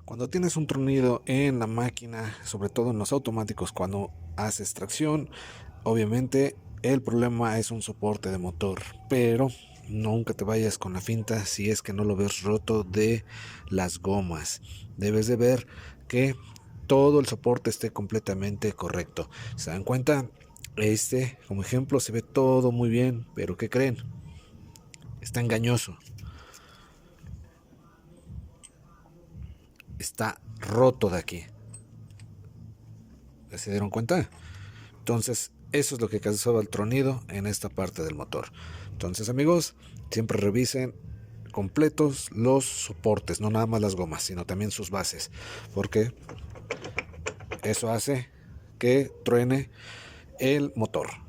Cuando tienes un tronido en la máquina, sobre todo en los automáticos, cuando haces tracción, obviamente el problema es un soporte de motor, pero nunca te vayas con la finta si es que no lo ves roto de las gomas. Debes de ver que todo el soporte esté completamente correcto. ¿Se dan cuenta? Como ejemplo, se ve todo muy bien, pero ¿qué creen? Está engañoso. Está roto de aquí. ¿Se dieron cuenta? Entonces, eso es lo que causaba el tronido en esta parte del motor. Entonces, amigos, siempre revisen completos los soportes, no nada más las gomas, sino también sus bases, porque eso hace que truene el motor.